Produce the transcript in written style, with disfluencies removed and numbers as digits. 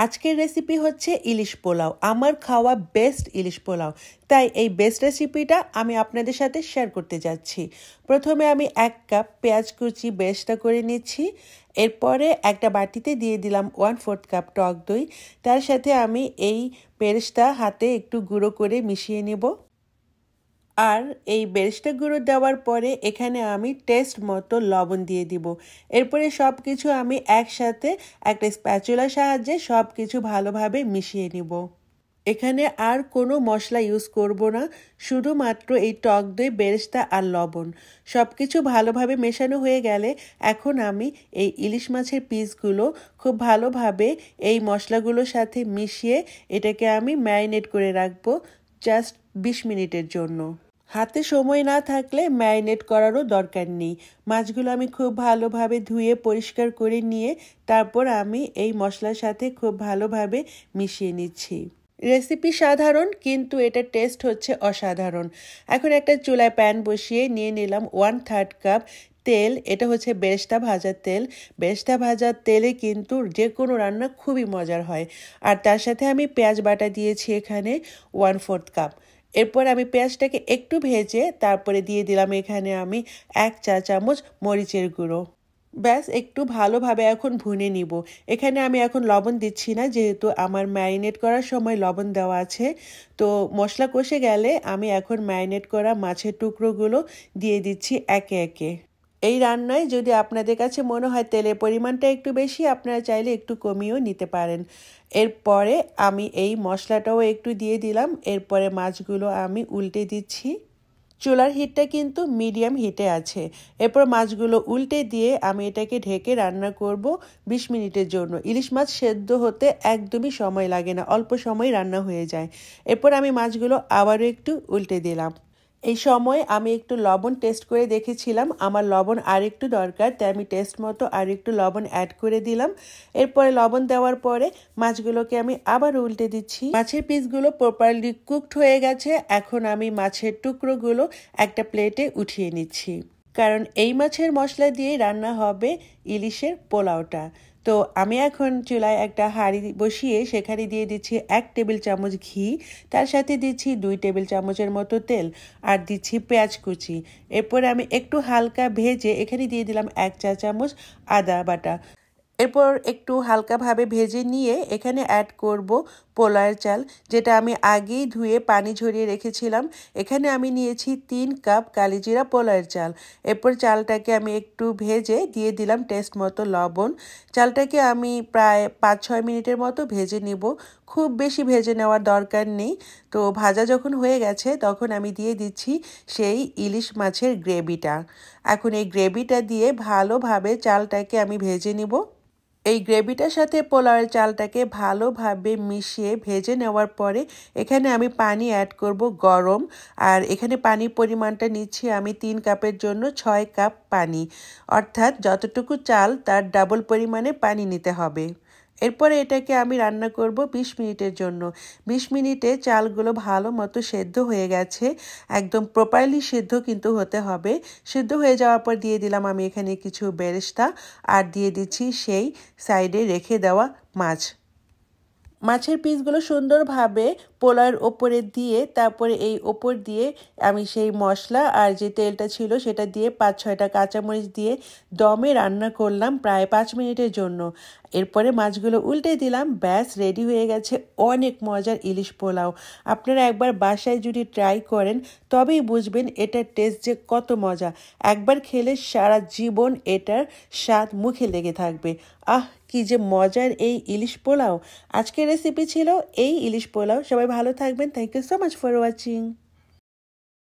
আজকের রেসিপি হচ্ছে ইলিশ পোলাও। আমার খাওয়া বেস্ট ইলিশ পোলাও, তাই এই বেস্ট রেসিপিটা আমি আপনাদের সাথে শেয়ার করতে যাচ্ছি। প্রথমে আমি 1 কাপ পেঁয়াজ কুচি বেরেস্তা করে নিচ্ছি। এরপরে একটা বাটিতে দিয়ে দিলাম 1/4 কাপ টক দই। তার সাথে আমি এই বেরেস্তা হাতে একটু গুঁড়ো করে মিশিয়ে নেব। আর এই বেরেস্তা গুঁড়ো দেওয়ার পরে এখানে আমি টেস্ট মতো লবণ দিয়ে দিব। এরপরে সব কিছু আমি একসাথে একটা স্প্যাচুলার সাহায্যে সব কিছু ভালোভাবে মিশিয়ে নিব। এখানে আর কোনো মশলা ইউজ করব না, শুধুমাত্র এই টক দই, বেরেস্তা আর লবণ। সব কিছু ভালোভাবে মেশানো হয়ে গেলে এখন আমি এই ইলিশ মাছের পিসগুলো খুব ভালোভাবে এই মশলাগুলোর সাথে মিশিয়ে এটাকে আমি ম্যারিনেট করে রাখবো জাস্ট 20 মিনিটের জন্য। হাতে সময় না থাকলে ম্যারিনেট করারও দরকার নেই। মাছগুলো আমি খুব ভালোভাবে ধুয়ে পরিষ্কার করে নিয়ে তারপর আমি এই মশলার সাথে খুব ভালোভাবে মিশিয়ে নিচ্ছি। রেসিপি সাধারণ, কিন্তু এটা টেস্ট হচ্ছে অসাধারণ। এখন একটা চুলায় প্যান বসিয়ে নিয়ে নিলাম 1/3 কাপ তেল। এটা হচ্ছে বেরেস্তা ভাজার তেল। বেরেস্তা ভাজার তেলে কিন্তু যে কোনো রান্না খুবই মজার হয়। আর তার সাথে আমি পেঁয়াজ বাটা দিয়েছি এখানে 1/4 কাপ। এরপর আমি পেঁয়াজটাকে একটু ভেজে তারপরে দিয়ে দিলাম এখানে আমি 1 চা চামচ মরিচের গুঁড়ো। ব্যাস একটু ভালোভাবে এখন ভুনে নিব। এখানে আমি এখন লবণ দিচ্ছি না, যেহেতু আমার ম্যারিনেট করার সময় লবণ দেওয়া আছে। তো মশলা কষে গেলে আমি এখন ম্যারিনেট করা মাছের টুকরোগুলো দিয়ে দিচ্ছি একে একে। এই রান্নায় যদি আপনাদের কাছে মনে হয় তেলের পরিমাণটা একটু বেশি, আপনারা চাইলে একটু কমিয়েও নিতে পারেন। এরপরে আমি এই মশলাটাও একটু দিয়ে দিলাম। এরপরে মাছগুলো আমি উল্টে দিচ্ছি। চুলার হিটটা কিন্তু মিডিয়াম হিটে আছে। এরপর মাছগুলো উল্টে দিয়ে আমি এটাকে ঢেকে রান্না করব 20 মিনিটের জন্য। ইলিশ মাছ সেদ্ধ হতে একদমই সময় লাগে না, অল্প সময় রান্না হয়ে যায়। এরপর আমি মাছগুলো আবারও একটু উল্টে দিলাম। এই সময় আমি একটু লবণ টেস্ট করে দেখেছিলাম, আমার লবণ আর একটু দরকার, তাই আমি টেস্ট মতো আর একটু লবণ অ্যাড করে দিলাম। এরপরে লবণ দেওয়ার পরে মাছগুলোকে আমি আবার উল্টে দিচ্ছি। মাছের পিসগুলো প্রপারলি কুকড হয়ে গেছে। এখন আমি মাছের টুকরোগুলো একটা প্লেটে উঠিয়ে নিচ্ছি, কারণ এই মাছের মশলা দিয়েই রান্না হবে ইলিশের পোলাওটা। তো আমি এখন চুলায় একটা হাঁড়ি বসিয়ে সেখানে দিয়ে দিচ্ছি 1 টেবিল চামচ ঘি। তার সাথে দিচ্ছি 2 টেবিল চামচের মতো তেল আর দিচ্ছি পেঁয়াজ কুচি। এরপরে আমি একটু হালকা ভেজে এখানে দিয়ে দিলাম 1 চা চামচ আদা বাটা। এরপর একটু হালকাভাবে ভেজে নিয়ে এখানে অ্যাড করব পোলাওয়ের চাল, যেটা আমি আগেই ধুয়ে পানি ঝরিয়ে রেখেছিলাম। এখানে আমি নিয়েছি 3 কাপ কালিজিরা পোলাওয়ের চাল। এরপর চালটাকে আমি একটু ভেজে দিয়ে দিলাম টেস্ট মতো লবণ। চালটাকে আমি প্রায় 5-6 মিনিটের মতো ভেজে নিব, খুব বেশি ভেজে নেওয়ার দরকার নেই। তো ভাজা যখন হয়ে গেছে তখন আমি দিয়ে দিচ্ছি সেই ইলিশ মাছের গ্রেভিটা। এখন এই গ্রেভিটা দিয়ে ভালোভাবে চালটাকে আমি ভেজে নিব। এই গ্রেভিটার সাথে পোলাওয়ের চালটাকে ভালোভাবে মিশিয়ে ভেজে নেওয়ার পরে এখানে আমি পানি অ্যাড করব গরম। আর এখানে পানির পরিমাণটা নিচ্ছি আমি 3 কাপের জন্য 6 কাপ পানি, অর্থাৎ যতটুকু চাল তার ডাবল পরিমাণে পানি নিতে হবে। এরপরে এটাকে আমি রান্না করব 20 মিনিটের জন্য। 20 মিনিটে চালগুলো ভালো মতো সেদ্ধ হয়ে গেছে, একদম প্রপারলি সেদ্ধ কিন্তু হতে হবে। সেদ্ধ হয়ে যাওয়ার পর দিয়ে দিলাম আমি এখানে কিছু বেরেস্তা আর দিয়ে দিচ্ছি সেই সাইডে রেখে দেওয়া মাছ। মাছের পিসগুলো সুন্দরভাবে পোলাওয়ের ওপরে দিয়ে তারপরে এই ওপর দিয়ে আমি সেই মশলা আর যে তেলটা ছিল সেটা দিয়ে 5-6টা কাঁচামরিচ দিয়ে দমে রান্না করলাম প্রায় 5 মিনিটের জন্য। এরপরে মাছগুলো উল্টে দিলাম। ব্যাস রেডি হয়ে গেছে অনেক মজার ইলিশ পোলাও। আপনারা একবার বাসায় যদি ট্রাই করেন তবেই বুঝবেন এটার টেস্ট যে কত মজা। একবার খেলে সারা জীবন এটার স্বাদ মুখে লেগে থাকবে। কি যে মজার এই ইলিশ পোলাও। আজকের রেসিপি ছিল এই ইলিশ পোলাও। সবাই ভালো থাকবেন। Thank you so much for watching.